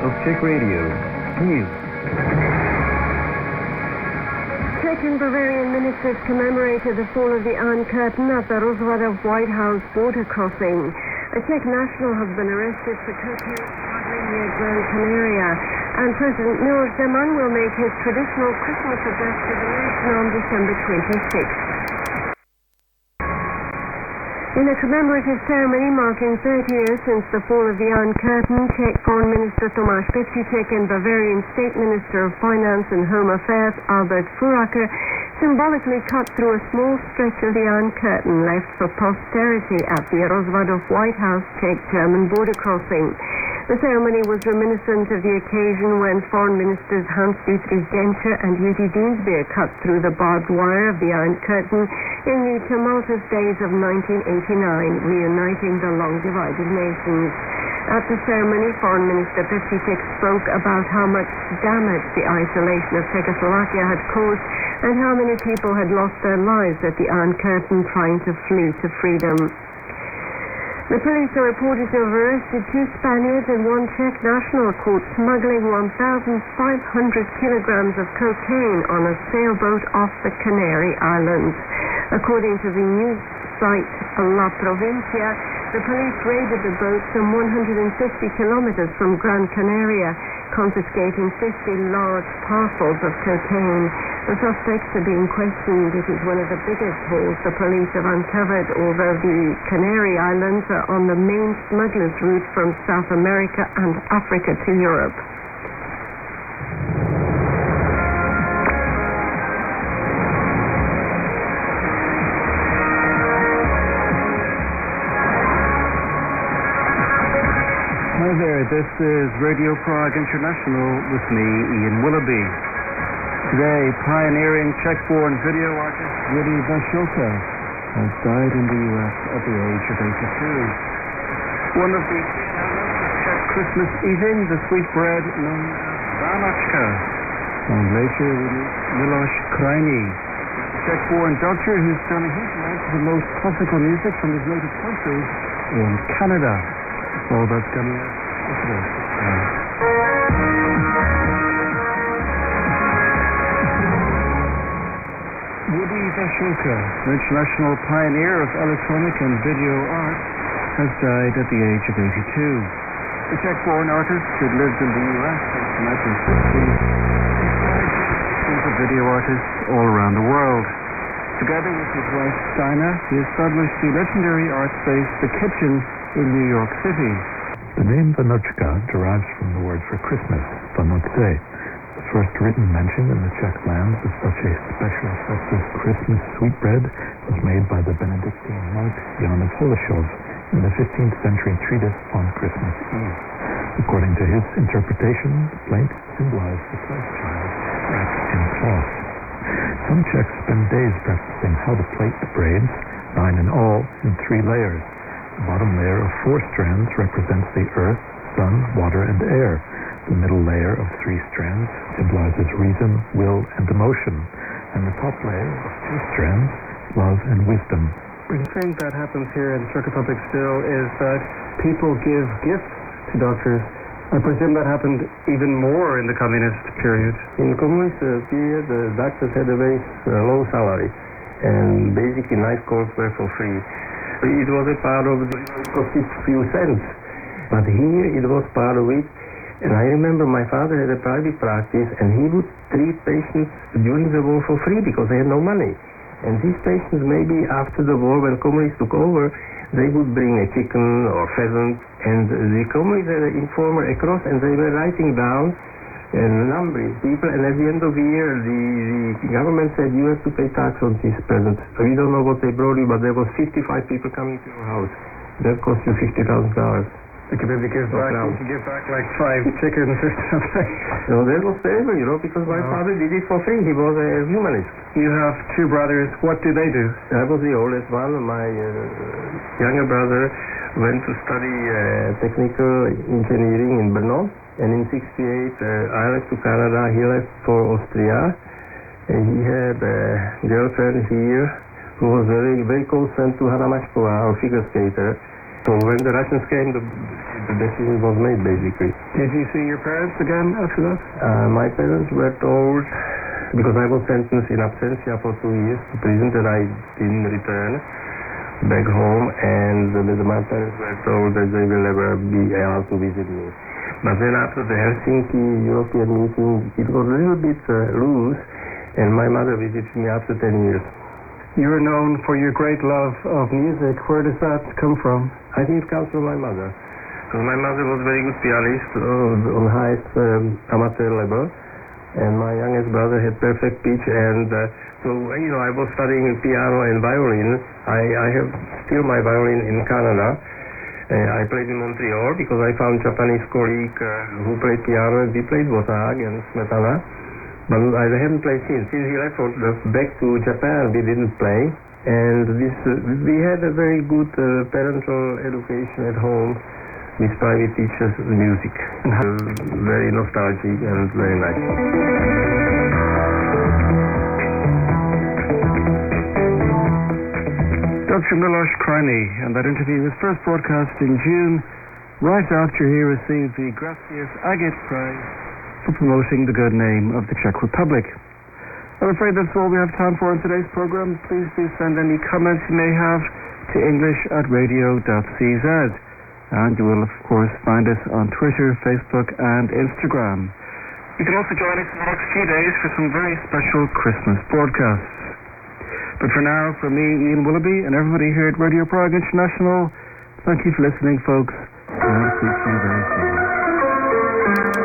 of Czech Radio. News. Czech and Bavarian ministers commemorated the fall of the Iron Curtain at the Rozvadov White House border crossing. A Czech national has been arrested for cocaine smuggling near Gran Canaria, and President Miloš Zeman will make his traditional Christmas address to the nation on December 26th. In a commemorative ceremony marking 30 years since the fall of the Iron Curtain, Czech Foreign Minister Tomáš Petříček and Bavarian State Minister of Finance and Home Affairs Albert Furacker symbolically cut through a small stretch of the Iron Curtain left for posterity at the Rozvadov White House Czech-German border crossing. The ceremony was reminiscent of the occasion when Foreign Ministers Hans-Dietrich Genscher and Jiří Dienstbier cut through the barbed wire of the Iron Curtain in the tumultuous days of 1989, reuniting the long-divided nations. At the ceremony, Foreign Minister Petříček spoke about how much damage the isolation of Czechoslovakia had caused and how many people had lost their lives at the Iron Curtain trying to flee to freedom. The police are reported to have arrested 2 Spaniards and 1 Czech national caught smuggling 1,500 kilograms of cocaine on a sailboat off the Canary Islands. According to the news site La Provincia, the police raided the boat some 150 kilometers from Gran Canaria, confiscating 50 large parcels of cocaine. The suspects are being questioned. It is one of the biggest hauls the police have uncovered, although the Canary Islands are on the main smugglers' route from South America and Africa to Europe. Hi there, this is Radio Prague International with me, Ian Willoughby. Today, pioneering Czech-born video artist Woody Vašilka has died in the U.S. at the age of 82. One of the Czech Christmas eating, the sweetbread known as Vánočka, and later Miloš Krajný, a Czech-born doctor who's done a huge amount of the most classical music from his native country in Canada. All that's coming up. Woody Vašilka, French national pioneer of electronic and video art, has died at the age of 82. The Czech-born artist who lived in the U.S. since the 1960s is a video artist all around the world. Together with his wife Stina, he established the legendary art space The Kitchen in New York City. The name Vánočka derives from the word for Christmas, Vánoce. The first written mention in the Czech lands of such a special festive Christmas sweetbread was made by the Benedictine monk Jan of Holešov in the 15th century treatise on Christmas Eve. According to his interpretation, the plate symbolized the Christ child wrapped in cloth. Some Czechs spend days practicing how to plait the braids, 9 in all, in 3 layers. The bottom layer of 4 strands represents the earth, sun, water, and air. The middle layer of 3 strands symbolizes reason, will, and emotion. And the top layer of 2 strands, love and wisdom. The thing that happens here in the Czech Republic still is that people give gifts to doctors. I presume that happened even more in the communist period. In the communist period, the doctors had a very low salary, and basically night calls were for free. It was a part of the cost a few cents, but here it was part of it. And I remember my father had a private practice, and he would treat patients during the war for free because they had no money. And these patients, maybe after the war, when communists took over, they would bring a chicken or pheasant, and the communists had an informer across, and they were writing down a number of people, and at the end of the year, the government said, you have to pay tax on this present. So we don't know what they brought you, but there was 55 people coming to your house. That cost you $50,000. You could maybe give back like 5 chickens or something. So that was terrible, because my father did it for free. He was a humanist. You have 2 brothers. What do they do? I was the oldest one. My younger brother went to study technical engineering in Brno. And in 1968, I left to Canada. He left for Austria. And he had a girlfriend here who was very, very close friend to Hanna Mašková, our figure skater. So when the Russians came, the decision was made, basically. Did you see your parents again after that? My parents were told, because I was sentenced in absentia for 2 years to prison, that I didn't return back home, and my parents were told that they will never be allowed to visit me. But then after the Helsinki European meeting, it was a little bit loose, and my mother visited me after 10 years. You are known for your great love of music. Where does that come from? I think it comes from my mother. Because my mother was a very good pianist on highest amateur level, and my youngest brother had perfect pitch, and so I was studying piano and violin. I have still my violin in Canada. I played in Montreal because I found Japanese colleague who played piano, and we played Prague and Smetana. But I haven't played since. Since he left back to Japan, we didn't play. And we had a very good parental education at home with private teachers music. Very nostalgic and very nice. Dr. Miloš Krajny, and that interview was first broadcast in June, right after he received the Gracias Agit Prize for promoting the good name of the Czech Republic. I'm afraid that's all we have time for in today's program. Please do send any comments you may have to english@radio.cz. And you will, of course, find us on Twitter, Facebook, and Instagram. You can also join us in the next few days for some very special Christmas broadcasts. But for now, from me, Ian Willoughby, and everybody here at Radio Prague International, thank you for listening, folks, and I'll speak to you very soon.